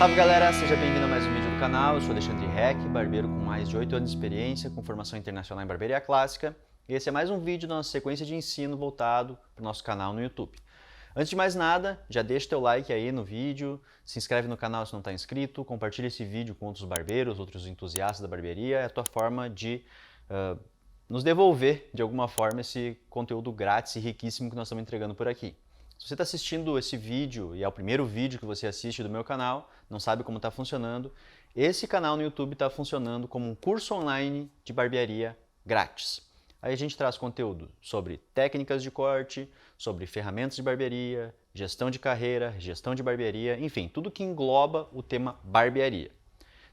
Salve galera, seja bem-vindo a mais um vídeo do canal. Eu sou Alexandre Heck, barbeiro com mais de 8 anos de experiência, com formação internacional em barbearia clássica. E esse é mais um vídeo da nossa sequência de ensino voltado para o nosso canal no YouTube. Antes de mais nada, já deixa teu like aí no vídeo, se inscreve no canal se não está inscrito, compartilha esse vídeo com outros barbeiros, outros entusiastas da barbearia. É a tua forma de nos devolver, de alguma forma, esse conteúdo grátis e riquíssimo que nós estamos entregando por aqui. Se você está assistindo esse vídeo e é o primeiro vídeo que você assiste do meu canal, não sabe como está funcionando, esse canal no YouTube está funcionando como um curso online de barbearia grátis. Aí a gente traz conteúdo sobre técnicas de corte, sobre ferramentas de barbearia, gestão de carreira, gestão de barbearia, enfim, tudo que engloba o tema barbearia.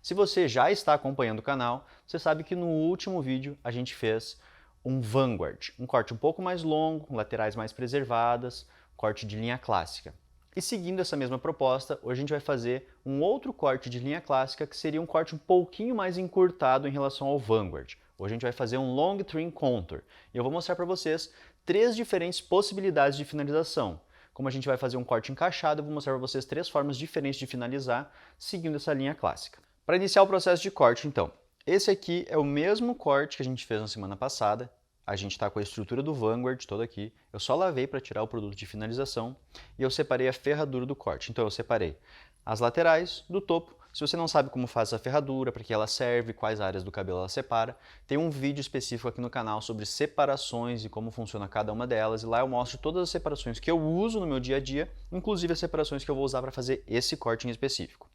Se você já está acompanhando o canal, você sabe que no último vídeo a gente fez um Vanguard, um corte um pouco mais longo, com laterais mais preservadas, corte de linha clássica. E seguindo essa mesma proposta, hoje a gente vai fazer um outro corte de linha clássica que seria um corte um pouquinho mais encurtado em relação ao Vanguard. Hoje a gente vai fazer um Long Trim Contour e eu vou mostrar para vocês 3 diferentes possibilidades de finalização. Como a gente vai fazer um corte encaixado, eu vou mostrar para vocês 3 formas diferentes de finalizar seguindo essa linha clássica. Para iniciar o processo de corte, então, esse aqui é o mesmo corte que a gente fez na semana passada. A gente está com a estrutura do Vanguard toda aqui. Eu só lavei para tirar o produto de finalização e eu separei a ferradura do corte. Então eu separei as laterais do topo. Se você não sabe como faz essa ferradura, para que ela serve, quais áreas do cabelo ela separa, tem um vídeo específico aqui no canal sobre separações e como funciona cada uma delas. E lá eu mostro todas as separações que eu uso no meu dia a dia, inclusive as separações que eu vou usar para fazer esse corte em específico.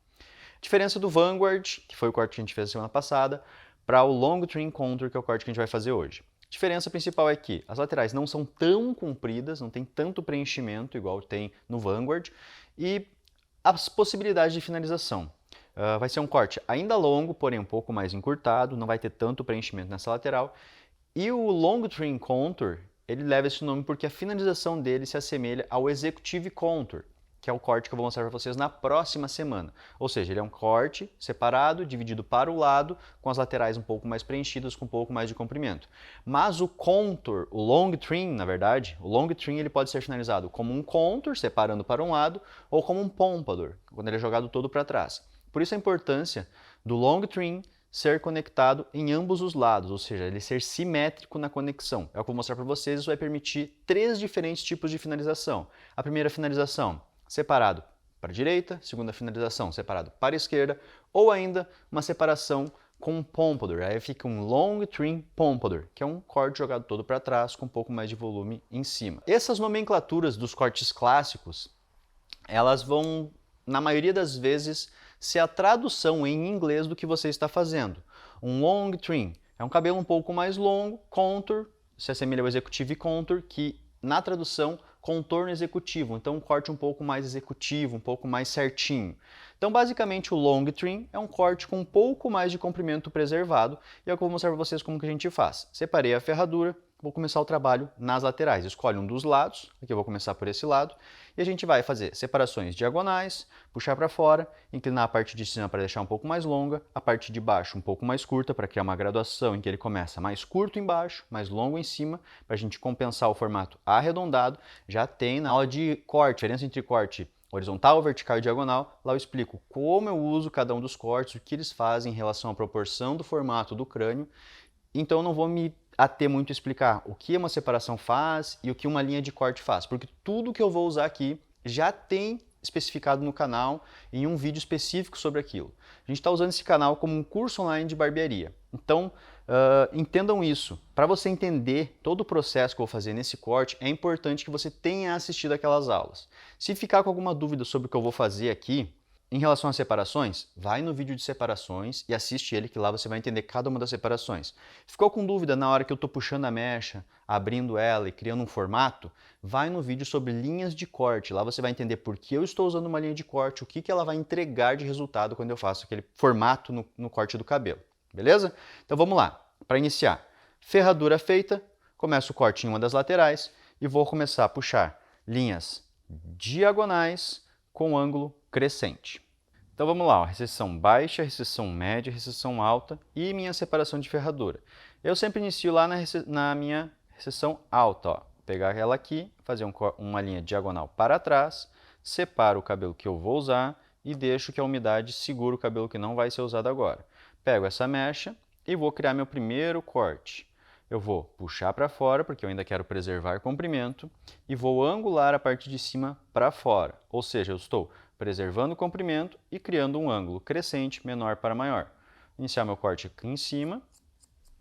Diferença do Vanguard, que foi o corte que a gente fez semana passada, para o Long Trim Contour, que é o corte que a gente vai fazer hoje. A diferença principal é que as laterais não são tão compridas, não tem tanto preenchimento igual tem no Vanguard, e as possibilidades de finalização. Vai ser um corte ainda longo, porém um pouco mais encurtado, não vai ter tanto preenchimento nessa lateral. E o Long Trim Contour, ele leva esse nome porque a finalização dele se assemelha ao Executive Contour, que é o corte que eu vou mostrar para vocês na próxima semana. Ou seja, ele é um corte separado, dividido para o lado, com as laterais um pouco mais preenchidas, com um pouco mais de comprimento. Mas o contour, o long trim, na verdade, o long trim ele pode ser finalizado como um contour, separando para um lado, ou como um pompadour, quando ele é jogado todo para trás. Por isso a importância do long trim ser conectado em ambos os lados, ou seja, ele ser simétrico na conexão. É o que eu vou mostrar para vocês, isso vai permitir 3 diferentes tipos de finalização. A primeira finalização, separado para a direita, segunda finalização separado para a esquerda, ou ainda uma separação com um pompadour, aí fica um long trim pompadour, que é um corte jogado todo para trás com um pouco mais de volume em cima. Essas nomenclaturas dos cortes clássicos, elas vão, na maioria das vezes, ser a tradução em inglês do que você está fazendo. Um long trim é um cabelo um pouco mais longo, contour, se assemelha ao executive contour, que na tradução contorno executivo, então um corte um pouco mais executivo, um pouco mais certinho. Então basicamente o long trim é um corte com um pouco mais de comprimento preservado e é o que eu vou mostrar para vocês como que a gente faz. Separei a ferradura, vou começar o trabalho nas laterais. Escolhe um dos lados, aqui eu vou começar por esse lado, e a gente vai fazer separações diagonais, puxar para fora, inclinar a parte de cima para deixar um pouco mais longa, a parte de baixo um pouco mais curta para criar uma graduação em que ele começa mais curto embaixo, mais longo em cima, para a gente compensar o formato arredondado. Já tem na aula de corte, diferença entre corte horizontal, vertical e diagonal, lá eu explico como eu uso cada um dos cortes, o que eles fazem em relação à proporção do formato do crânio, então eu não vou me ater muito a explicar o que uma separação faz e o que uma linha de corte faz, porque tudo que eu vou usar aqui já tem especificado no canal em um vídeo específico sobre aquilo. A gente está usando esse canal como um curso online de barbearia, então entendam isso. Para você entender todo o processo que eu vou fazer nesse corte, é importante que você tenha assistido aquelas aulas. Se ficar com alguma dúvida sobre o que eu vou fazer aqui, em relação às separações, vai no vídeo de separações e assiste ele, que lá você vai entender cada uma das separações. Ficou com dúvida na hora que eu estou puxando a mecha, abrindo ela e criando um formato? Vai no vídeo sobre linhas de corte, lá você vai entender por que eu estou usando uma linha de corte, o que ela vai entregar de resultado quando eu faço aquele formato no corte do cabelo, beleza? Então vamos lá, para iniciar. Ferradura feita, começo o corte em uma das laterais e vou começar a puxar linhas diagonais com ângulo crescente. Então vamos lá, ó, recessão baixa, recessão média, recessão alta e minha separação de ferradura. Eu sempre inicio lá na minha recessão alta, ó. Pegar ela aqui, fazer uma linha diagonal para trás, separo o cabelo que eu vou usar e deixo que a umidade segure o cabelo que não vai ser usado agora. Pego essa mecha e vou criar meu primeiro corte. Eu vou puxar para fora, porque eu ainda quero preservar comprimento, e vou angular a parte de cima para fora, ou seja, eu estou preservando o comprimento e criando um ângulo crescente menor para maior. Iniciar meu corte aqui em cima,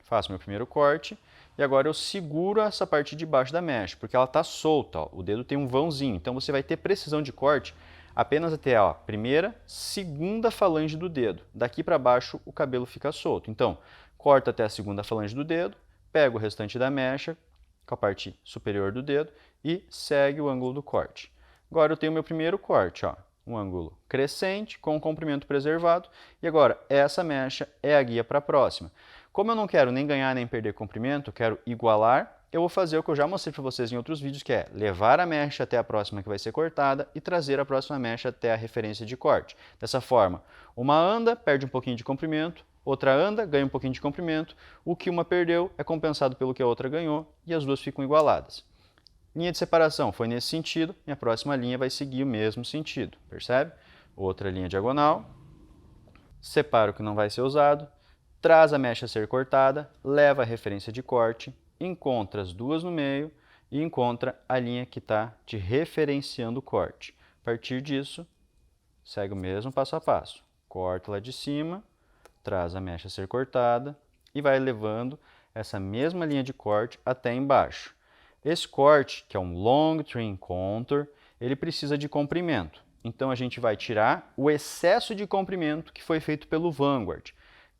faço meu primeiro corte, e agora eu seguro essa parte de baixo da mecha, porque ela está solta, ó, o dedo tem um vãozinho, então você vai ter precisão de corte apenas até a primeira, segunda falange do dedo. Daqui para baixo o cabelo fica solto. Então, corto até a segunda falange do dedo, pego o restante da mecha com a parte superior do dedo e segue o ângulo do corte. Agora eu tenho meu primeiro corte, ó, um ângulo crescente com o comprimento preservado, e agora essa mecha é a guia para a próxima. Como eu não quero nem ganhar nem perder comprimento, eu quero igualar, eu vou fazer o que eu já mostrei para vocês em outros vídeos, que é levar a mecha até a próxima que vai ser cortada e trazer a próxima mecha até a referência de corte. Dessa forma, uma anda, perde um pouquinho de comprimento, outra anda, ganha um pouquinho de comprimento, o que uma perdeu é compensado pelo que a outra ganhou e as duas ficam igualadas. Linha de separação foi nesse sentido, e a próxima linha vai seguir o mesmo sentido, percebe? Outra linha diagonal, separa o que não vai ser usado, traz a mecha a ser cortada, leva a referência de corte, encontra as duas no meio e encontra a linha que está te referenciando o corte. A partir disso, segue o mesmo passo a passo. Corta lá de cima, traz a mecha a ser cortada e vai levando essa mesma linha de corte até embaixo. Esse corte, que é um long trim contour, ele precisa de comprimento. Então a gente vai tirar o excesso de comprimento que foi feito pelo Vanguard.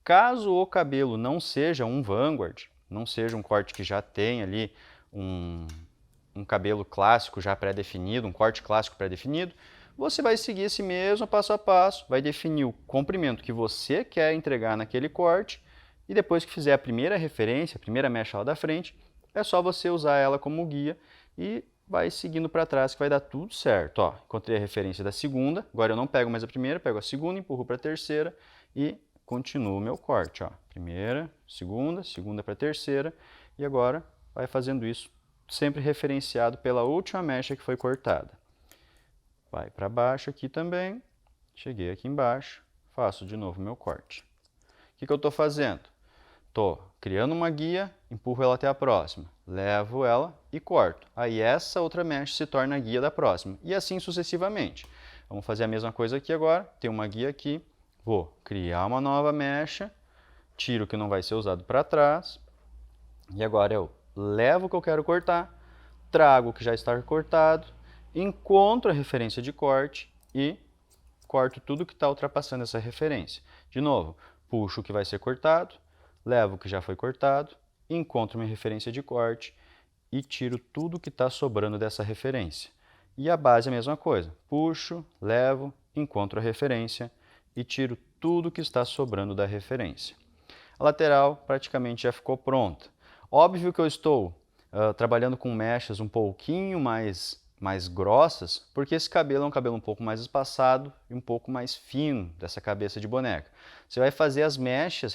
Caso o cabelo não seja um Vanguard, não seja um corte que já tem ali um cabelo clássico já pré-definido, um corte clássico pré-definido, você vai seguir esse mesmo passo a passo, vai definir o comprimento que você quer entregar naquele corte, e depois que fizer a primeira referência, a primeira mecha lá da frente, é só você usar ela como guia e vai seguindo para trás que vai dar tudo certo. Ó, encontrei a referência da segunda, agora eu não pego mais a primeira, pego a segunda, empurro para a terceira e continuo o meu corte. Ó. Primeira, segunda para a terceira, e agora vai fazendo isso sempre referenciado pela última mecha que foi cortada. Vai para baixo aqui também, cheguei aqui embaixo, faço de novo meu corte. O que eu estou fazendo? Estou criando uma guia, empurro ela até a próxima, levo ela e corto. Aí essa outra mecha se torna a guia da próxima, e assim sucessivamente. Vamos fazer a mesma coisa aqui agora, tem uma guia aqui, vou criar uma nova mecha, tiro o que não vai ser usado para trás, e agora eu levo o que eu quero cortar, trago o que já está cortado, encontro a referência de corte e corto tudo que está ultrapassando essa referência. De novo, puxo o que vai ser cortado, levo o que já foi cortado, encontro minha referência de corte e tiro tudo que está sobrando dessa referência. E a base é a mesma coisa. Puxo, levo, encontro a referência e tiro tudo que está sobrando da referência. A lateral praticamente já ficou pronta. Óbvio que eu estou trabalhando com mechas um pouquinho mais grossas, porque esse cabelo é um cabelo um pouco mais espaçado e um pouco mais fino dessa cabeça de boneca. Você vai fazer as mechas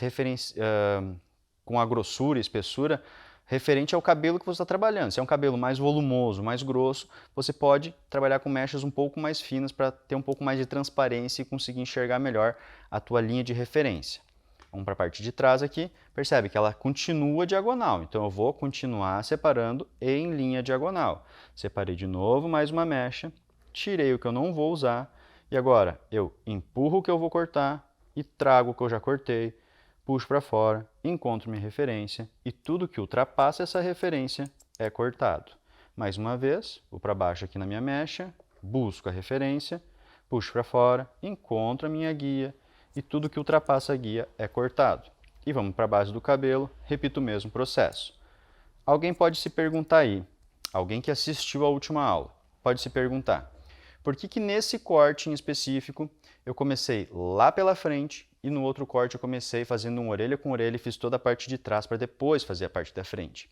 com a grossura e espessura referente ao cabelo que você está trabalhando. Se é um cabelo mais volumoso, mais grosso, você pode trabalhar com mechas um pouco mais finas para ter um pouco mais de transparência e conseguir enxergar melhor a tua linha de referência. Vamos para a parte de trás aqui, percebe que ela continua diagonal, então eu vou continuar separando em linha diagonal. Separei de novo mais uma mecha, tirei o que eu não vou usar, e agora eu empurro o que eu vou cortar e trago o que eu já cortei, puxo para fora, encontro minha referência e tudo que ultrapassa essa referência é cortado. Mais uma vez, vou para baixo aqui na minha mecha, busco a referência, puxo para fora, encontro a minha guia, e tudo que ultrapassa a guia é cortado. E vamos para a base do cabelo, repito o mesmo processo. Alguém pode se perguntar aí, alguém que assistiu à última aula, pode se perguntar, por que nesse corte em específico eu comecei lá pela frente e no outro corte eu comecei fazendo um orelha com orelha e fiz toda a parte de trás para depois fazer a parte da frente?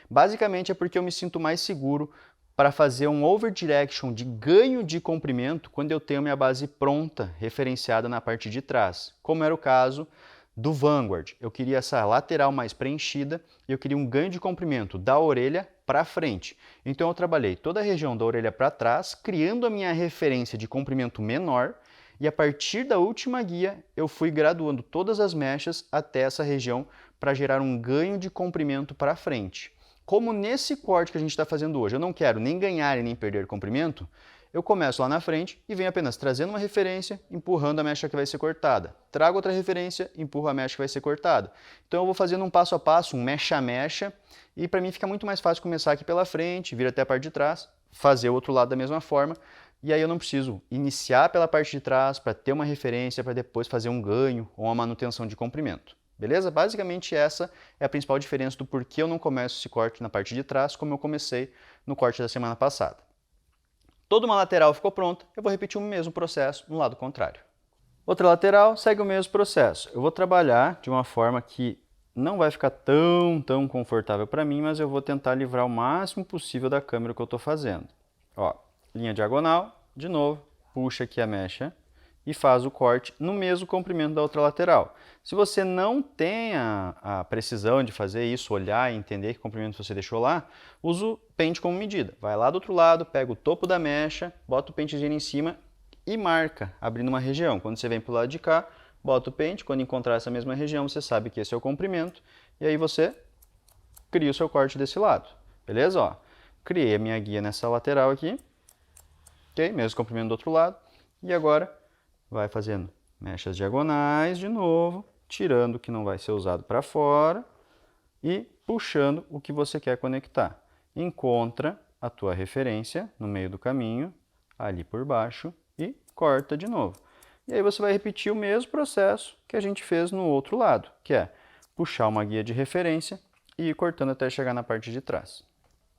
Basicamente é porque eu me sinto mais seguro para fazer um overdirection de ganho de comprimento quando eu tenho minha base pronta, referenciada na parte de trás, como era o caso do Vanguard. Eu queria essa lateral mais preenchida e eu queria um ganho de comprimento da orelha para frente. Então eu trabalhei toda a região da orelha para trás, criando a minha referência de comprimento menor, e a partir da última guia eu fui graduando todas as mechas até essa região para gerar um ganho de comprimento para frente. Como nesse corte que a gente está fazendo hoje eu não quero nem ganhar e nem perder comprimento, eu começo lá na frente e venho apenas trazendo uma referência, empurrando a mecha que vai ser cortada. Trago outra referência, empurro a mecha que vai ser cortada. Então eu vou fazendo um passo a passo, um mecha a mecha, e para mim fica muito mais fácil começar aqui pela frente, vir até a parte de trás, fazer o outro lado da mesma forma, e aí eu não preciso iniciar pela parte de trás para ter uma referência para depois fazer um ganho ou uma manutenção de comprimento. Beleza? Basicamente essa é a principal diferença do porquê eu não começo esse corte na parte de trás como eu comecei no corte da semana passada. Toda uma lateral ficou pronta, eu vou repetir o mesmo processo no lado contrário. Outra lateral segue o mesmo processo. Eu vou trabalhar de uma forma que não vai ficar tão confortável para mim, mas eu vou tentar livrar o máximo possível da câmera que eu estou fazendo. Ó, linha diagonal, de novo, puxa aqui a mecha e faz o corte no mesmo comprimento da outra lateral. Se você não tem a precisão de fazer isso, olhar e entender que comprimento você deixou lá, usa o pente como medida. Vai lá do outro lado, pega o topo da mecha, bota o pentezinho em cima e marca, abrindo uma região. Quando você vem para o lado de cá, bota o pente, quando encontrar essa mesma região, você sabe que esse é o comprimento, e aí você cria o seu corte desse lado. Beleza? Ó, criei a minha guia nessa lateral aqui, ok? Mesmo comprimento do outro lado, e agora vai fazendo mechas diagonais de novo, tirando o que não vai ser usado para fora e puxando o que você quer conectar. Encontra a tua referência no meio do caminho, ali por baixo, e corta de novo. E aí você vai repetir o mesmo processo que a gente fez no outro lado, que é puxar uma guia de referência e ir cortando até chegar na parte de trás.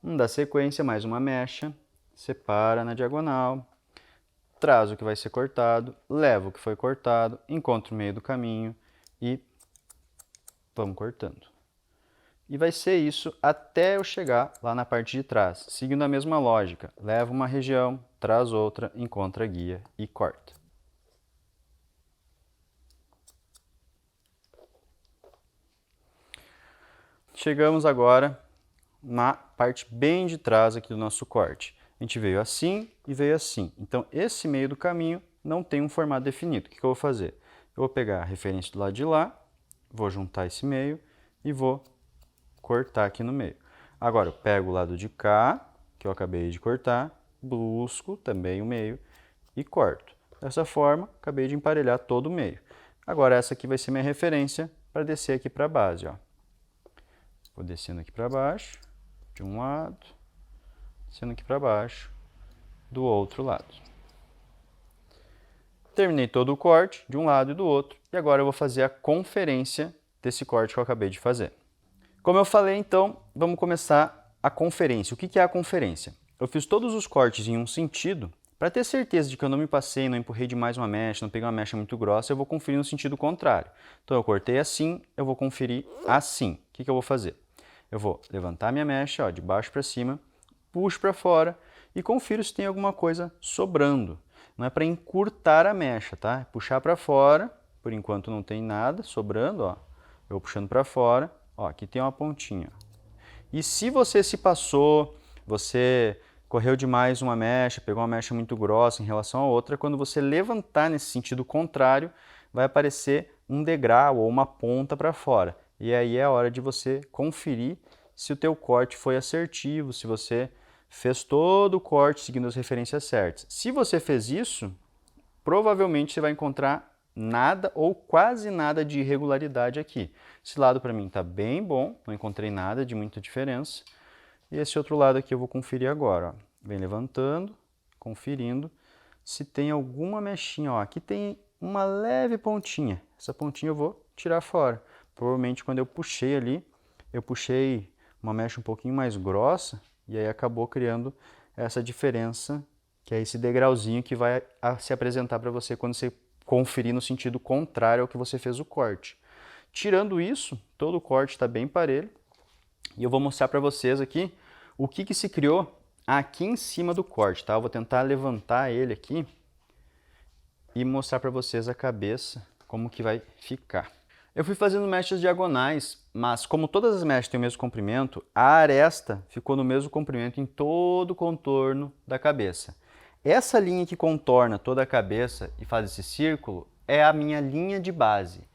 Vamos dar sequência, mais uma mecha, separa na diagonal, traz o que vai ser cortado, leva o que foi cortado, encontra o meio do caminho e vamos cortando. E vai ser isso até eu chegar lá na parte de trás, seguindo a mesma lógica. Leva uma região, traz outra, encontra a guia e corta. Chegamos agora na parte bem de trás aqui do nosso corte. A gente veio assim e veio assim. Então, esse meio do caminho não tem um formato definido. O que eu vou fazer? Eu vou pegar a referência do lado de lá, vou juntar esse meio e vou cortar aqui no meio. Agora, eu pego o lado de cá, que eu acabei de cortar, busco também o meio e corto. Dessa forma, acabei de emparelhar todo o meio. Agora, essa aqui vai ser minha referência para descer aqui para a base, ó. Vou descendo aqui para baixo, de um lado, descendo aqui para baixo, do outro lado. Terminei todo o corte, de um lado e do outro, e agora eu vou fazer a conferência desse corte que eu acabei de fazer. Como eu falei, então, vamos começar a conferência. O que é a conferência? Eu fiz todos os cortes em um sentido, para ter certeza de que eu não me passei, não empurrei demais uma mecha, não peguei uma mecha muito grossa, eu vou conferir no sentido contrário. Então, eu cortei assim, eu vou conferir assim. O que eu vou fazer? Eu vou levantar minha mecha, ó, de baixo para cima, puxo para fora e confiro se tem alguma coisa sobrando. Não é para encurtar a mecha, tá? É puxar para fora, por enquanto não tem nada sobrando, ó. Eu vou puxando para fora, ó, aqui tem uma pontinha. E se você se passou, você correu demais uma mecha, pegou uma mecha muito grossa em relação a outra, quando você levantar nesse sentido contrário, vai aparecer um degrau ou uma ponta para fora. E aí é a hora de você conferir se o teu corte foi assertivo, se você fez todo o corte seguindo as referências certas. Se você fez isso, provavelmente você vai encontrar nada ou quase nada de irregularidade aqui. Esse lado para mim está bem bom, não encontrei nada de muita diferença. E esse outro lado aqui eu vou conferir agora. Ó. Vem levantando, conferindo se tem alguma mechinha. Ó. Aqui tem uma leve pontinha. Essa pontinha eu vou tirar fora. Provavelmente quando eu puxei ali, eu puxei uma mecha um pouquinho mais grossa e aí acabou criando essa diferença, que é esse degrauzinho que vai se apresentar para você quando você conferir no sentido contrário ao que você fez o corte. Tirando isso, todo o corte está bem parelho e eu vou mostrar para vocês aqui o que se criou aqui em cima do corte, tá? Eu vou tentar levantar ele aqui e mostrar para vocês a cabeça, como que vai ficar. Eu fui fazendo mechas diagonais, mas como todas as mechas têm o mesmo comprimento, a aresta ficou no mesmo comprimento em todo o contorno da cabeça. essa linha que contorna toda a cabeça e faz esse círculo é a minha linha de base.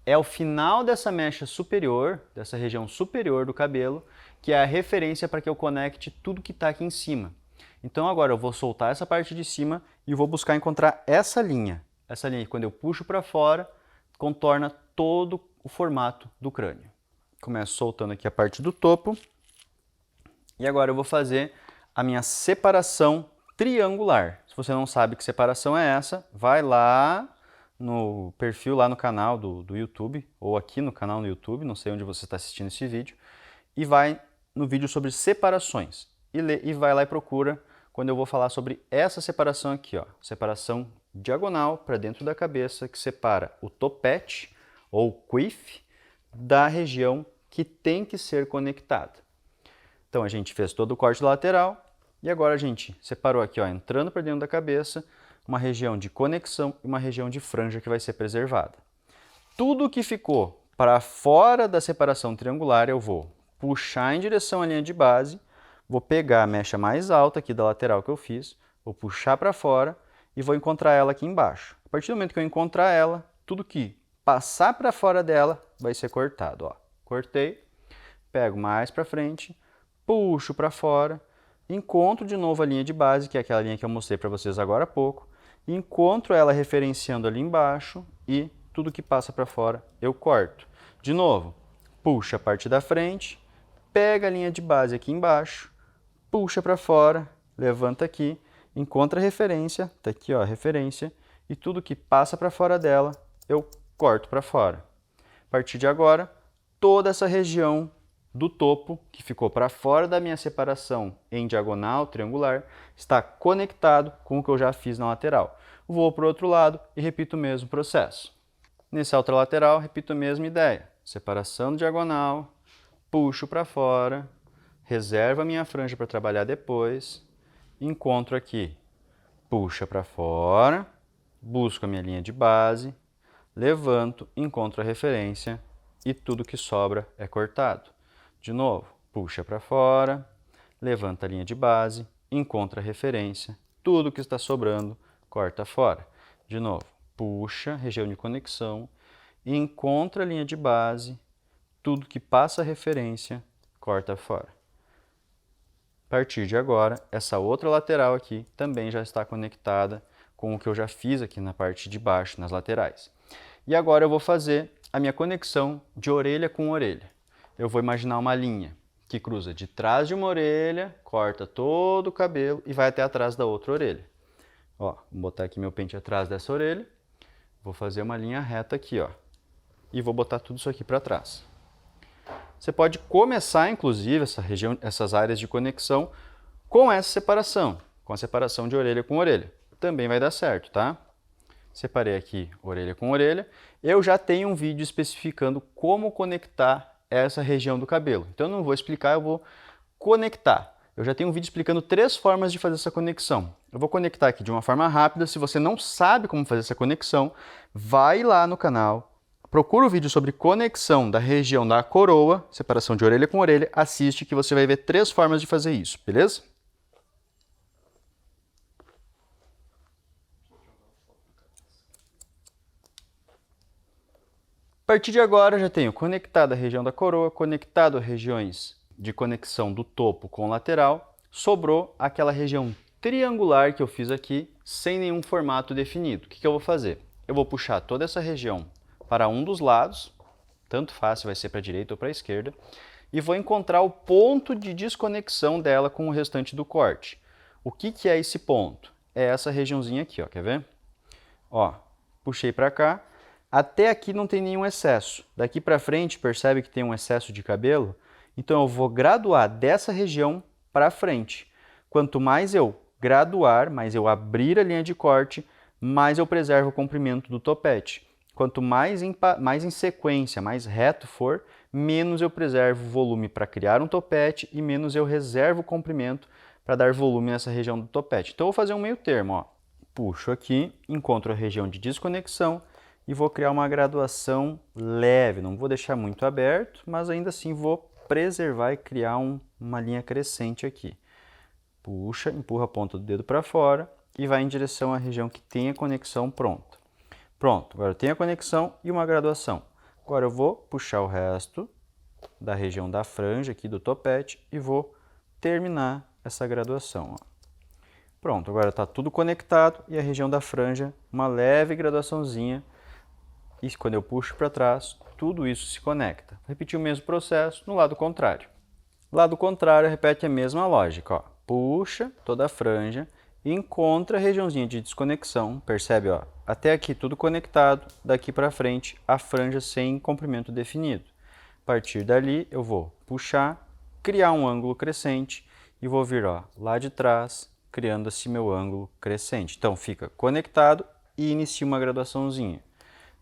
É o final dessa mecha superior, dessa região superior do cabelo, que é a referência para que eu conecte tudo que está aqui em cima. Então agora eu vou soltar essa parte de cima e vou buscar encontrar essa linha. Essa linha que quando eu puxo para fora, contorna todo o formato do crânio. Começo soltando aqui a parte do topo. E agora eu vou fazer a minha separação triangular. Se você não sabe que separação é essa, vai lá no perfil, lá no canal do YouTube, ou aqui no canal no YouTube, não sei onde você está assistindo esse vídeo, e vai no vídeo sobre separações. E vai lá e procura quando eu vou falar sobre essa separação aqui, ó, separação diagonal para dentro da cabeça, que separa o topete, ou quiff, da região que tem que ser conectada. Então a gente fez todo o corte lateral, e agora a gente separou aqui, ó, entrando para dentro da cabeça, uma região de conexão e uma região de franja que vai ser preservada. Tudo que ficou para fora da separação triangular eu vou puxar em direção à linha de base, vou pegar a mecha mais alta aqui da lateral que eu fiz, vou puxar para fora e vou encontrar ela aqui embaixo. A partir do momento que eu encontrar ela, tudo que passar para fora dela vai ser cortado. Ó. Cortei, pego mais para frente, puxo para fora, encontro de novo a linha de base, que é aquela linha que eu mostrei para vocês agora há pouco, encontro ela referenciando ali embaixo e tudo que passa para fora eu corto. De novo, puxa a parte da frente, pega a linha de base aqui embaixo, puxa para fora, levanta aqui, encontra a referência, tá aqui ó, a referência, e tudo que passa para fora dela eu corto para fora. A partir de agora, toda essa região do topo, que ficou para fora da minha separação em diagonal, triangular, está conectado com o que eu já fiz na lateral. Vou para o outro lado e repito o mesmo processo. Nessa outra lateral, repito a mesma ideia. Separação diagonal, puxo para fora, reservo a minha franja para trabalhar depois, encontro aqui, puxa para fora, busco a minha linha de base, levanto, encontro a referência e tudo que sobra é cortado. De novo, puxa para fora, levanta a linha de base, encontra a referência, tudo que está sobrando, corta fora. De novo, puxa, região de conexão, encontra a linha de base, tudo que passa a referência, corta fora. A partir de agora, essa outra lateral aqui também já está conectada com o que eu já fiz aqui na parte de baixo, nas laterais. E agora eu vou fazer a minha conexão de orelha com orelha. Eu vou imaginar uma linha que cruza de trás de uma orelha, corta todo o cabelo e vai até atrás da outra orelha. Ó, vou botar aqui meu pente atrás dessa orelha, vou fazer uma linha reta aqui, ó, e vou botar tudo isso aqui para trás. Você pode começar, inclusive, essas áreas de conexão com essa separação, com a separação de orelha com orelha. Também vai dar certo, tá? Separei aqui orelha com orelha. Eu já tenho um vídeo especificando como conectar essa região do cabelo. Então eu não vou explicar, eu vou conectar. Eu já tenho um vídeo explicando 3 formas de fazer essa conexão. Eu vou conectar aqui de uma forma rápida. Se você não sabe como fazer essa conexão, vai lá no canal, procura o vídeo sobre conexão da região da coroa, separação de orelha com orelha, assiste que você vai ver 3 formas de fazer isso, beleza? A partir de agora, já tenho conectado a região da coroa, conectado as regiões de conexão do topo com o lateral, sobrou aquela região triangular que eu fiz aqui, sem nenhum formato definido. O que eu vou fazer? Eu vou puxar toda essa região para um dos lados, tanto faz se vai ser para a direita ou para a esquerda, e vou encontrar o ponto de desconexão dela com o restante do corte. O que é esse ponto? É essa regiãozinha aqui, ó, quer ver? Ó, puxei para cá. Até aqui não tem nenhum excesso. Daqui para frente, percebe que tem um excesso de cabelo? Então eu vou graduar dessa região para frente. Quanto mais eu graduar, mais eu abrir a linha de corte, mais eu preservo o comprimento do topete. Quanto mais em sequência, mais reto for, menos eu preservo o volume para criar um topete e menos eu reservo o comprimento para dar volume nessa região do topete. Então eu vou fazer um meio termo. Ó. Puxo aqui, encontro a região de desconexão, e vou criar uma graduação leve, não vou deixar muito aberto, mas ainda assim vou preservar e criar uma linha crescente aqui. Puxa, empurra a ponta do dedo para fora, e vai em direção à região que tem a conexão pronta. Pronto, agora eu tenho a conexão e uma graduação. Agora eu vou puxar o resto da região da franja aqui do topete e vou terminar essa graduação. Ó. Pronto, agora está tudo conectado e a região da franja, uma leve graduaçãozinha. E quando eu puxo para trás, tudo isso se conecta. Vou repetir o mesmo processo no lado contrário. Lado contrário, repete a mesma lógica. Ó. Puxa toda a franja e encontra a regiãozinha de desconexão. Percebe? Ó? Até aqui tudo conectado, daqui para frente a franja sem comprimento definido. A partir dali eu vou puxar, criar um ângulo crescente e vou vir ó, lá de trás, criando assim meu ângulo crescente. Então fica conectado e inicia uma graduaçãozinha.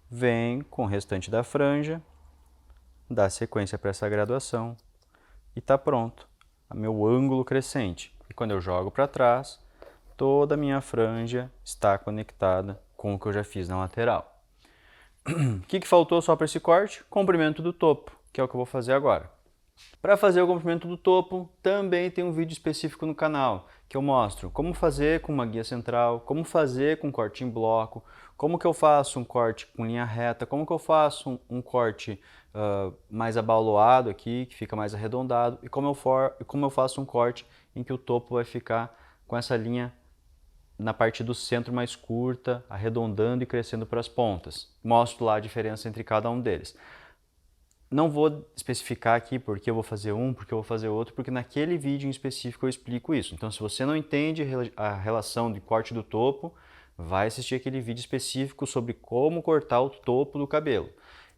Vem com o restante da franja, dá sequência para essa graduação e está pronto. O meu ângulo crescente. E quando eu jogo para trás, toda a minha franja está conectada com o que eu já fiz na lateral. O que faltou só para esse corte? Comprimento do topo, que é o que eu vou fazer agora. Para fazer o comprimento do topo, também tem um vídeo específico no canal, que eu mostro como fazer com uma guia central, como fazer com corte em bloco, como que eu faço um corte com linha reta, como que eu faço um corte mais abauloado aqui, que fica mais arredondado, e como eu faço um corte em que o topo vai ficar com essa linha na parte do centro mais curta, arredondando e crescendo para as pontas. Mostro lá a diferença entre cada um deles. Não vou especificar aqui porque eu vou fazer um, porque eu vou fazer outro, porque naquele vídeo em específico eu explico isso. Então, se você não entende a relação de corte do topo, vai assistir aquele vídeo específico sobre como cortar o topo do cabelo.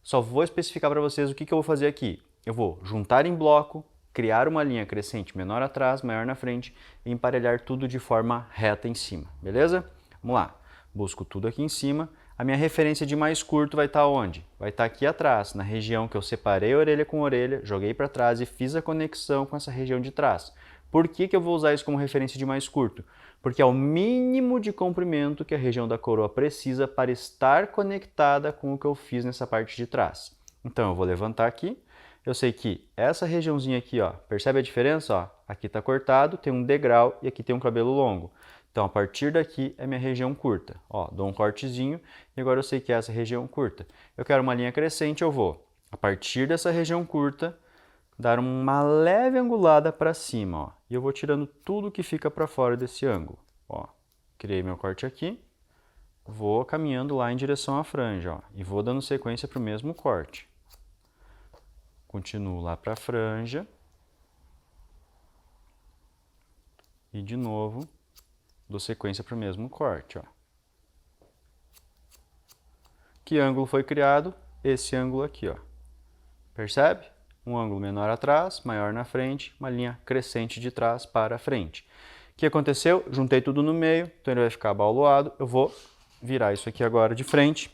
Só vou especificar para vocês o que eu vou fazer aqui. Eu vou juntar em bloco, criar uma linha crescente menor atrás, maior na frente e emparelhar tudo de forma reta em cima, beleza? Vamos lá. Busco tudo aqui em cima. A minha referência de mais curto vai estar onde? Vai estar aqui atrás, na região que eu separei orelha com orelha, joguei para trás e fiz a conexão com essa região de trás. Por que eu vou usar isso como referência de mais curto? Porque é o mínimo de comprimento que a região da coroa precisa para estar conectada com o que eu fiz nessa parte de trás. Então eu vou levantar aqui, eu sei que essa regiãozinha aqui, ó, percebe a diferença? Ó? Aqui está cortado, tem um degrau e aqui tem um cabelo longo. Então, a partir daqui é minha região curta. Ó, dou um cortezinho e agora eu sei que é essa região curta. Eu quero uma linha crescente, eu vou, a partir dessa região curta, dar uma leve angulada para cima. Ó, e eu vou tirando tudo que fica para fora desse ângulo. Ó, criei meu corte aqui, vou caminhando lá em direção à franja. Ó, e vou dando sequência para o mesmo corte. Continuo lá para a franja. E de novo, dou sequência para o mesmo corte. Ó. Que ângulo foi criado? Esse ângulo aqui. Ó. Percebe? Um ângulo menor atrás, maior na frente, uma linha crescente de trás para frente. O que aconteceu? Juntei tudo no meio, então ele vai ficar abauloado. Eu vou virar isso aqui agora de frente,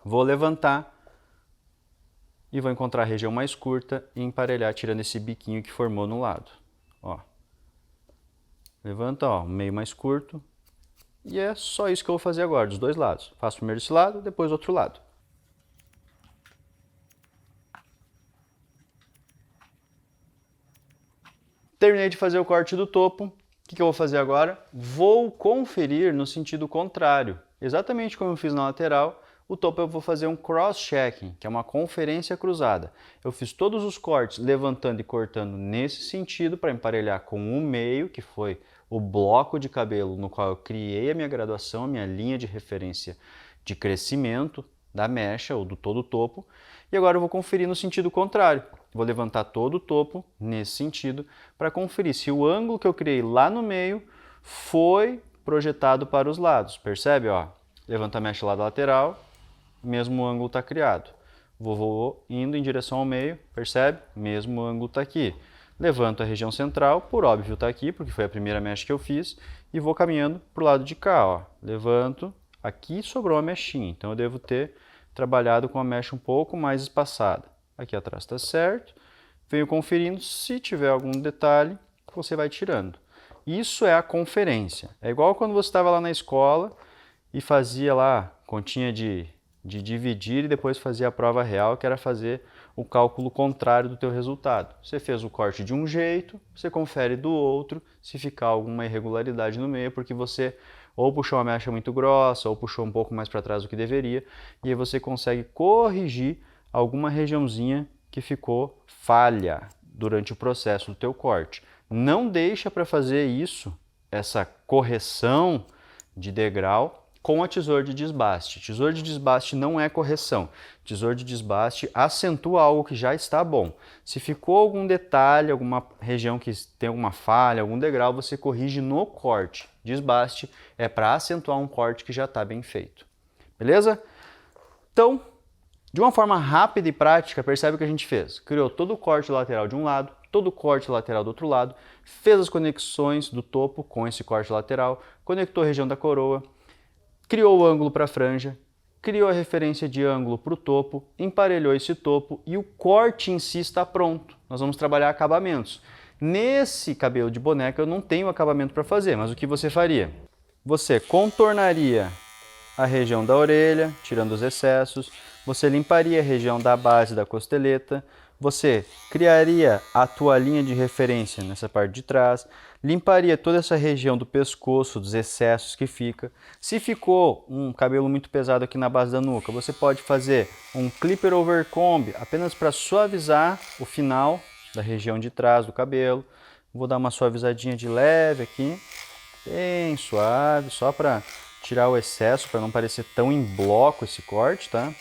vou levantar e vou encontrar a região mais curta e emparelhar tirando esse biquinho que formou no lado. Ó. Levanta, ó, um meio mais curto. E é só isso que eu vou fazer agora, dos dois lados. Faço primeiro esse lado, depois o outro lado. Terminei de fazer o corte do topo. O que eu vou fazer agora? Vou conferir no sentido contrário. Exatamente como eu fiz na lateral, o topo eu vou fazer um cross-checking, que é uma conferência cruzada. Eu fiz todos os cortes levantando e cortando nesse sentido para emparelhar com o meio, que foi o bloco de cabelo no qual eu criei a minha graduação, a minha linha de referência de crescimento da mecha ou do todo o topo. E agora eu vou conferir no sentido contrário. Vou levantar todo o topo nesse sentido para conferir se o ângulo que eu criei lá no meio foi projetado para os lados. Percebe? Ó, levanta a mecha lá da lateral, mesmo ângulo está criado. Vou indo em direção ao meio, percebe? Mesmo ângulo está aqui. Levanto a região central, por óbvio está aqui, porque foi a primeira mecha que eu fiz, e vou caminhando para o lado de cá. Ó. Levanto, aqui sobrou uma mechinha, então eu devo ter trabalhado com a mecha um pouco mais espaçada. Aqui atrás está certo, venho conferindo, se tiver algum detalhe, você vai tirando. Isso é a conferência. É igual quando você estava lá na escola e fazia lá continha de dividir e depois fazia a prova real, que era fazer o cálculo contrário do teu resultado. Você fez o corte de um jeito, você confere do outro, se ficar alguma irregularidade no meio, porque você ou puxou uma mecha muito grossa, ou puxou um pouco mais para trás do que deveria, e aí você consegue corrigir alguma regiãozinha que ficou falha durante o processo do teu corte. Não deixa para fazer isso, essa correção de degrau, com a tesoura de desbaste. Tesoura de desbaste não é correção. Tesoura de desbaste acentua algo que já está bom. Se ficou algum detalhe, alguma região que tem alguma falha, algum degrau, você corrige no corte. Desbaste é para acentuar um corte que já está bem feito. Beleza? Então, de uma forma rápida e prática, percebe o que a gente fez. Criou todo o corte lateral de um lado, todo o corte lateral do outro lado, fez as conexões do topo com esse corte lateral, conectou a região da coroa, criou o ângulo para a franja, criou a referência de ângulo para o topo, emparelhou esse topo e o corte em si está pronto. Nós vamos trabalhar acabamentos. Nesse cabelo de boneca eu não tenho acabamento para fazer, mas o que você faria? Você contornaria a região da orelha, tirando os excessos, você limparia a região da base da costeleta, você criaria a tua linha de referência nessa parte de trás, limparia toda essa região do pescoço, dos excessos que fica. Se ficou um cabelo muito pesado aqui na base da nuca, você pode fazer um clipper over comb apenas para suavizar o final da região de trás do cabelo. Vou dar uma suavizadinha de leve aqui, bem suave, só para tirar o excesso, para não parecer tão em bloco esse corte, tá?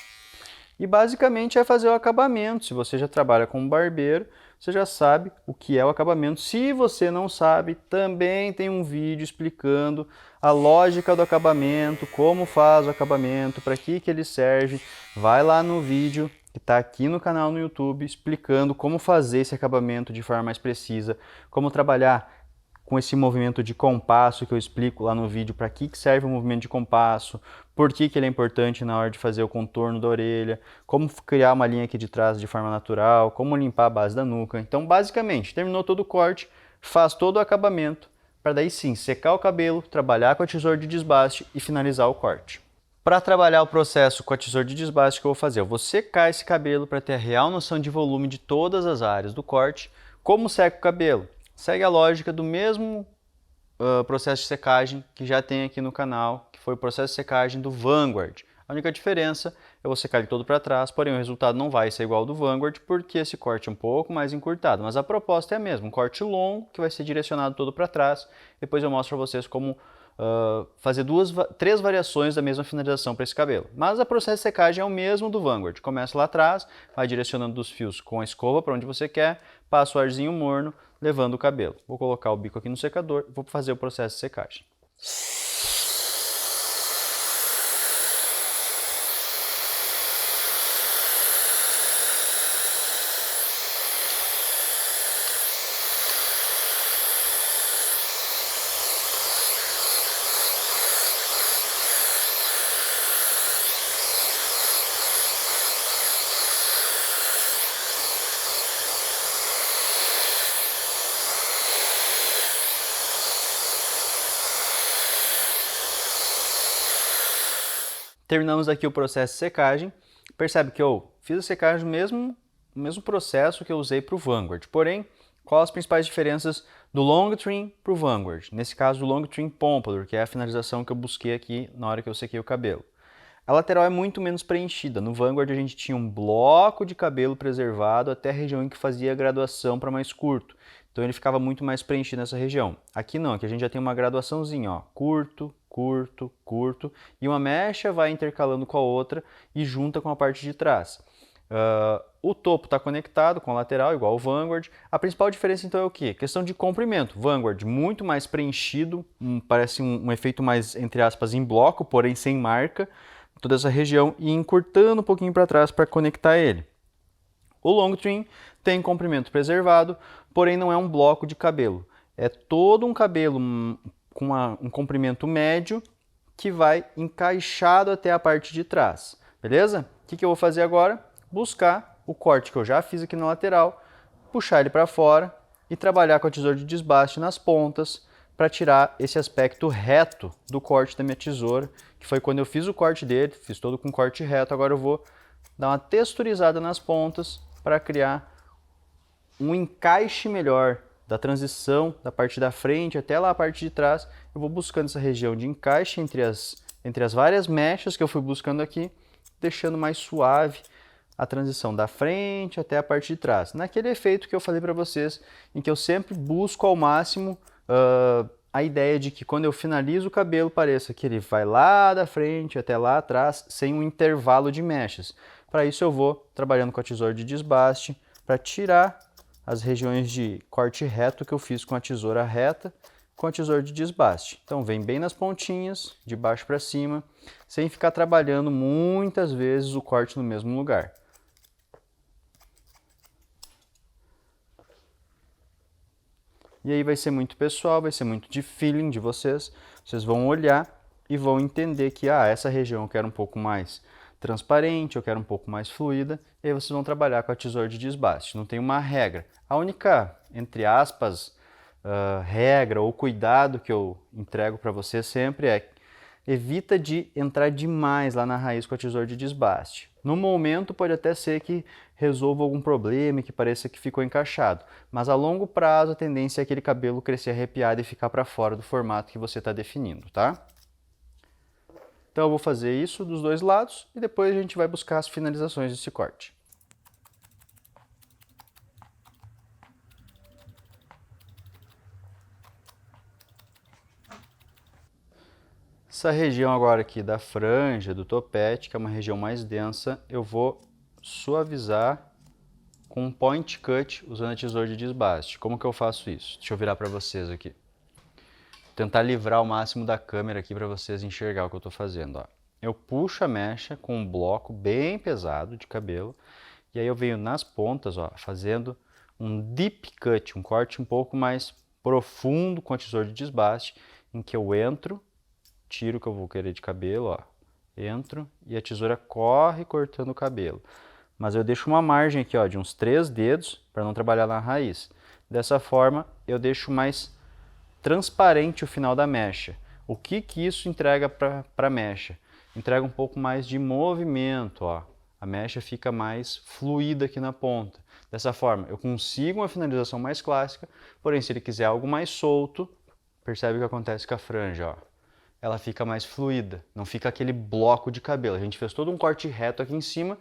E basicamente é fazer o acabamento. Se você já trabalha com um barbeiro, você já sabe o que é o acabamento. Se você não sabe, também tem um vídeo explicando a lógica do acabamento, como faz o acabamento, para que ele serve. Vai lá no vídeo que está aqui no canal no YouTube, explicando como fazer esse acabamento de forma mais precisa, como trabalhar com esse movimento de compasso que eu explico lá no vídeo, para que serve o movimento de compasso, por que ele é importante na hora de fazer o contorno da orelha, como criar uma linha aqui de trás de forma natural, como limpar a base da nuca. Então, basicamente, terminou todo o corte, faz todo o acabamento, para daí sim secar o cabelo, trabalhar com a tesoura de desbaste e finalizar o corte. Para trabalhar o processo com a tesoura de desbaste, o que eu vou fazer? Eu vou secar esse cabelo para ter a real noção de volume de todas as áreas do corte. Como seca o cabelo? Segue a lógica do mesmo processo de secagem que já tem aqui no canal, que foi o processo de secagem do Vanguard. A única diferença, eu vou secar ele todo para trás, porém o resultado não vai ser igual ao do Vanguard, porque esse corte é um pouco mais encurtado, mas a proposta é a mesma, um corte longo que vai ser direcionado todo para trás. Depois eu mostro para vocês como fazer três variações da mesma finalização para esse cabelo. Mas o processo de secagem é o mesmo do Vanguard. Começa lá atrás, vai direcionando os fios com a escova para onde você quer, passa o arzinho morno, levando o cabelo. Vou colocar o bico aqui no secador, vou fazer o processo de secagem. Terminamos aqui o processo de secagem. Percebe que eu fiz a secagem no mesmo processo que eu usei para o Vanguard. Porém, quais as principais diferenças do long trim para o Vanguard? Nesse caso, o long trim pompadour, que é a finalização que eu busquei aqui na hora que eu sequei o cabelo. A lateral é muito menos preenchida. No Vanguard a gente tinha um bloco de cabelo preservado até a região em que fazia a graduação para mais curto. Então ele ficava muito mais preenchido nessa região. Aqui não, aqui a gente já tem uma graduaçãozinha, ó, curto, curto, curto, e uma mecha vai intercalando com a outra e junta com a parte de trás. O topo está conectado com a lateral, igual o Vanguard. A principal diferença então é o quê? Questão de comprimento. Vanguard muito mais preenchido, parece um efeito mais, entre aspas, em bloco, porém sem marca, toda essa região, e encurtando um pouquinho para trás para conectar ele. O long trim tem comprimento preservado, porém não é um bloco de cabelo. É todo um cabelo com um comprimento médio que vai encaixado até a parte de trás, beleza? O que eu vou fazer agora? Buscar o corte que eu já fiz aqui na lateral, puxar ele para fora e trabalhar com a tesoura de desbaste nas pontas para tirar esse aspecto reto do corte da minha tesoura, que foi quando eu fiz o corte dele, fiz todo com corte reto. Agora eu vou dar uma texturizada nas pontas para criar um encaixe melhor da transição da parte da frente até lá a parte de trás. Eu vou buscando essa região de encaixe entre as várias mechas que eu fui buscando aqui, deixando mais suave a transição da frente até a parte de trás. Naquele efeito que eu falei para vocês, em que eu sempre busco ao máximo a ideia de que quando eu finalizo o cabelo, pareça que ele vai lá da frente até lá atrás, sem um intervalo de mechas. Para isso eu vou trabalhando com a tesoura de desbaste, para tirar as regiões de corte reto que eu fiz com a tesoura reta, com a tesoura de desbaste. Então vem bem nas pontinhas, de baixo para cima, sem ficar trabalhando muitas vezes o corte no mesmo lugar. E aí vai ser muito pessoal, vai ser muito de feeling de vocês. Vocês vão olhar e vão entender que essa região eu quero um pouco mais transparente, eu quero um pouco mais fluida, e aí vocês vão trabalhar com a tesoura de desbaste. Não tem uma regra. A única, entre aspas, regra ou cuidado que eu entrego para vocês sempre é: evita de entrar demais lá na raiz com a tesoura de desbaste. No momento pode até ser que resolva algum problema e que pareça que ficou encaixado, mas a longo prazo a tendência é aquele cabelo crescer arrepiado e ficar para fora do formato que você está definindo, tá? Então eu vou fazer isso dos dois lados e depois a gente vai buscar as finalizações desse corte. Essa região agora aqui da franja, do topete, que é uma região mais densa, eu vou suavizar com um point cut usando a tesoura de desbaste. Como que eu faço isso? Deixa eu virar para vocês aqui. Tentar livrar o máximo da câmera aqui para vocês enxergar o que eu estou fazendo. Ó. Eu puxo a mecha com um bloco bem pesado de cabelo e aí eu venho nas pontas, ó, fazendo um deep cut, um corte um pouco mais profundo com a tesoura de desbaste, em que eu entro, tiro o que eu vou querer de cabelo, ó, entro e a tesoura corre cortando o cabelo. Mas eu deixo uma margem aqui, ó, de uns 3 dedos para não trabalhar na raiz. Dessa forma eu deixo mais transparente o final da mecha. O que isso entrega para a mecha? Entrega um pouco mais de movimento, ó. A mecha fica mais fluida aqui na ponta. Dessa forma, eu consigo uma finalização mais clássica, porém, se ele quiser algo mais solto, percebe o que acontece com a franja, ó. Ela fica mais fluida, não fica aquele bloco de cabelo. A gente fez todo um corte reto aqui em cima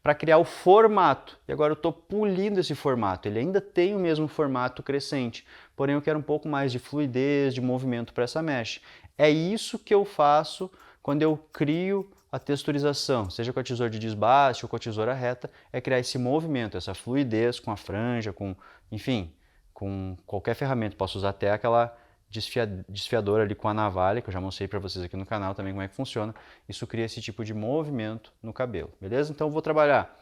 para criar o formato. E agora eu estou polindo esse formato. Ele ainda tem o mesmo formato crescente, porém eu quero um pouco mais de fluidez, de movimento para essa mecha. É isso que eu faço quando eu crio a texturização, seja com a tesoura de desbaste ou com a tesoura reta, é criar esse movimento, essa fluidez com a franja, enfim, com qualquer ferramenta. Posso usar até aquela desfiadora ali com a navalha, que eu já mostrei para vocês aqui no canal também como é que funciona. Isso cria esse tipo de movimento no cabelo, beleza? Então eu vou trabalhar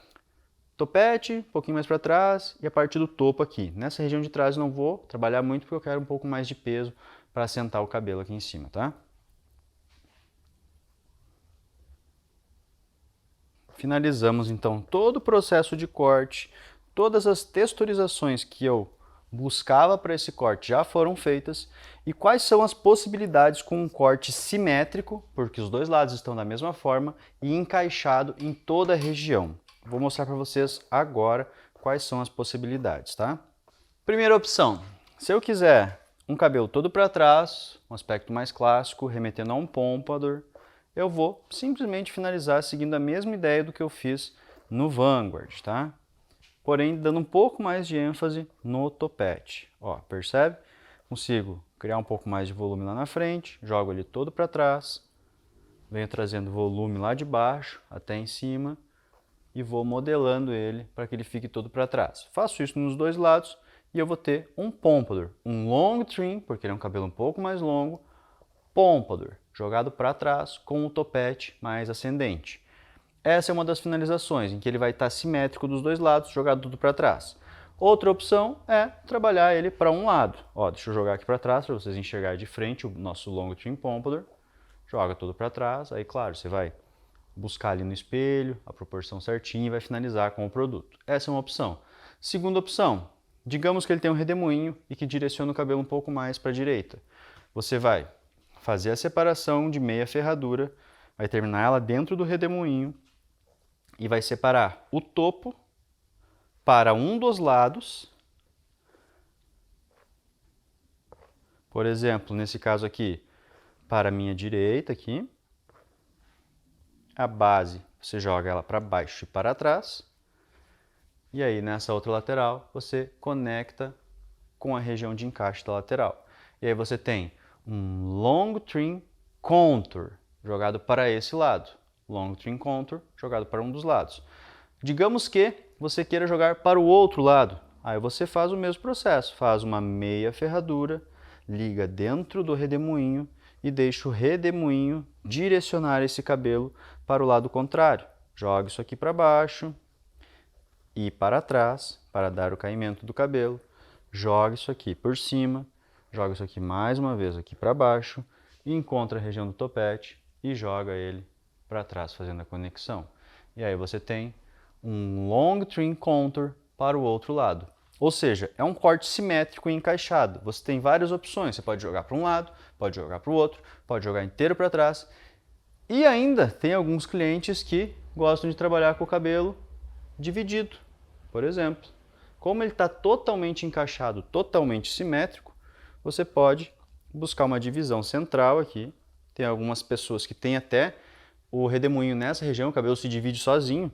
topete, um pouquinho mais para trás e a parte do topo aqui. Nessa região de trás eu não vou trabalhar muito porque eu quero um pouco mais de peso para assentar o cabelo aqui em cima, tá? Finalizamos então todo o processo de corte, todas as texturizações que eu buscava para esse corte já foram feitas. E quais são as possibilidades com um corte simétrico, porque os dois lados estão da mesma forma e encaixado em toda a região. Vou mostrar para vocês agora quais são as possibilidades, tá? Primeira opção, se eu quiser um cabelo todo para trás, um aspecto mais clássico, remetendo a um pompadour, eu vou simplesmente finalizar seguindo a mesma ideia do que eu fiz no Vanguard, tá? Porém, dando um pouco mais de ênfase no topete. Ó, percebe? Consigo criar um pouco mais de volume lá na frente, jogo ele todo para trás, venho trazendo volume lá de baixo até em cima e vou modelando ele para que ele fique todo para trás. Faço isso nos dois lados e eu vou ter um pompadour, um long trim, porque ele é um cabelo um pouco mais longo, pompadour, jogado para trás com o topete mais ascendente. Essa é uma das finalizações, em que ele vai estar simétrico dos dois lados, jogado tudo para trás. Outra opção é trabalhar ele para um lado. Ó, deixa eu jogar aqui para trás para vocês enxergarem de frente o nosso long trim pompadour. Joga tudo para trás, aí claro, você vai buscar ali no espelho a proporção certinha e vai finalizar com o produto. Essa é uma opção. Segunda opção, digamos que ele tem um redemoinho e que direciona o cabelo um pouco mais para a direita. Você vai fazer a separação de meia ferradura, vai terminar ela dentro do redemoinho e vai separar o topo para um dos lados. Por exemplo, nesse caso aqui, para a minha direita aqui. A base, você joga ela para baixo e para trás. E aí, nessa outra lateral, você conecta com a região de encaixe da lateral. E aí você tem um long trim contour jogado para esse lado. Long trim contour jogado para um dos lados. Digamos que você queira jogar para o outro lado. Aí você faz o mesmo processo. Faz uma meia ferradura, liga dentro do redemoinho e deixa o redemoinho direcionar esse cabelo para o lado contrário. Joga isso aqui para baixo e para trás para dar o caimento do cabelo. Joga isso aqui por cima, joga isso aqui mais uma vez aqui para baixo e encontra a região do topete e joga ele para trás fazendo a conexão. E aí você tem um long trim contour para o outro lado. Ou seja, é um corte simétrico e encaixado. Você tem várias opções. Você pode jogar para um lado, pode jogar para o outro, pode jogar inteiro para trás. E ainda tem alguns clientes que gostam de trabalhar com o cabelo dividido, por exemplo. Como ele está totalmente encaixado, totalmente simétrico, você pode buscar uma divisão central aqui. Tem algumas pessoas que têm até o redemoinho nessa região, o cabelo se divide sozinho.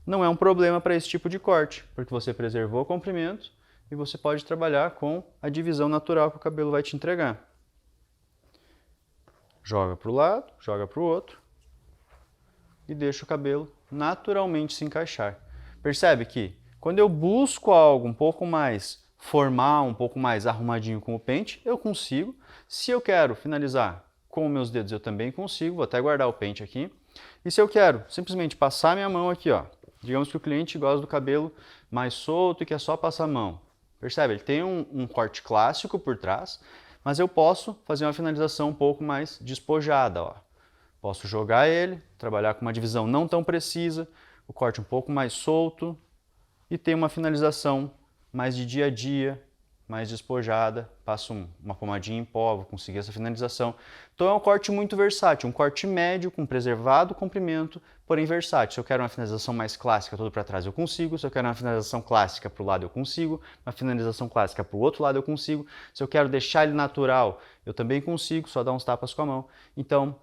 Não é um problema para esse tipo de corte, porque você preservou o comprimento e você pode trabalhar com a divisão natural que o cabelo vai te entregar. Joga para o lado, joga para o outro e deixa o cabelo naturalmente se encaixar. Percebe que quando eu busco algo um pouco mais formal, um pouco mais arrumadinho com o pente, eu consigo. Se eu quero finalizar com os meus dedos, eu também consigo. Vou até guardar o pente aqui. E se eu quero simplesmente passar minha mão aqui, ó. Digamos que o cliente gosta do cabelo mais solto e quer só passar a mão. Percebe? Ele tem um corte clássico por trás, mas eu posso fazer uma finalização um pouco mais despojada, ó. Posso jogar ele, trabalhar com uma divisão não tão precisa, o corte um pouco mais solto e ter uma finalização mais de dia a dia, mais despojada. Passo uma pomadinha em pó, vou conseguir essa finalização. Então é um corte muito versátil, um corte médio com preservado comprimento, porém versátil. Se eu quero uma finalização mais clássica todo para trás, eu consigo. Se eu quero uma finalização clássica para o lado, eu consigo. Uma finalização clássica para o outro lado, eu consigo. Se eu quero deixar ele natural, eu também consigo, só dar uns tapas com a mão. Então,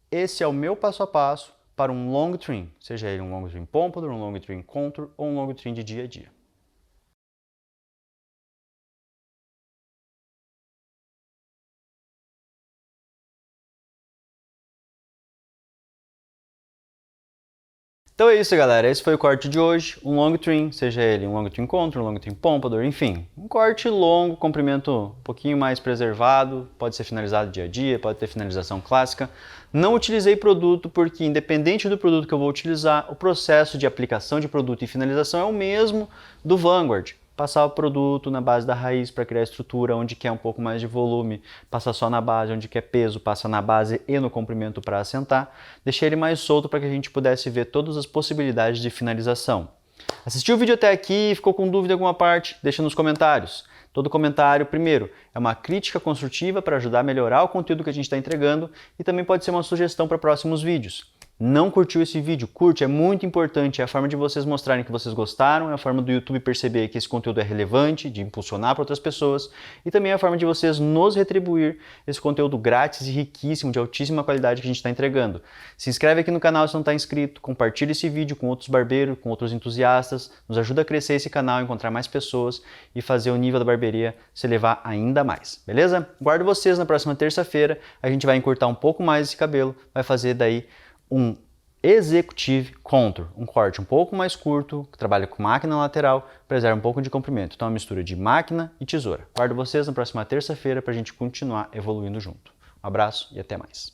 esse é o meu passo a passo para um long trim, seja ele um long trim pompadour, um long trim contour ou um long trim de dia a dia. Então é isso, galera. Esse foi o corte de hoje. Um long trim, seja ele um long trim contour, um long trim pompadour, enfim. Um corte longo, comprimento um pouquinho mais preservado, pode ser finalizado dia a dia, pode ter finalização clássica. Não utilizei produto porque, independente do produto que eu vou utilizar, o processo de aplicação de produto e finalização é o mesmo do Vanguard. Passar o produto na base da raiz para criar estrutura, onde quer um pouco mais de volume, passa só na base, onde quer peso, passa na base e no comprimento para assentar. Deixei ele mais solto para que a gente pudesse ver todas as possibilidades de finalização. Assistiu o vídeo até aqui e ficou com dúvida em alguma parte? Deixa nos comentários. Todo comentário, primeiro, é uma crítica construtiva para ajudar a melhorar o conteúdo que a gente está entregando e também pode ser uma sugestão para próximos vídeos. Não curtiu esse vídeo? Curte, é muito importante, é a forma de vocês mostrarem que vocês gostaram, é a forma do YouTube perceber que esse conteúdo é relevante, de impulsionar para outras pessoas e também é a forma de vocês nos retribuir esse conteúdo grátis e riquíssimo, de altíssima qualidade que a gente está entregando. Se inscreve aqui no canal se não está inscrito, compartilha esse vídeo com outros barbeiros, com outros entusiastas, nos ajuda a crescer esse canal, encontrar mais pessoas e fazer o nível da barbearia se elevar ainda mais, beleza? Guardo vocês na próxima terça-feira, a gente vai encurtar um pouco mais esse cabelo, vai fazer daí um Executive Contour, um corte um pouco mais curto, que trabalha com máquina lateral, preserva um pouco de comprimento. Então é uma mistura de máquina e tesoura. Guardo vocês na próxima terça-feira para a gente continuar evoluindo junto. Um abraço e até mais.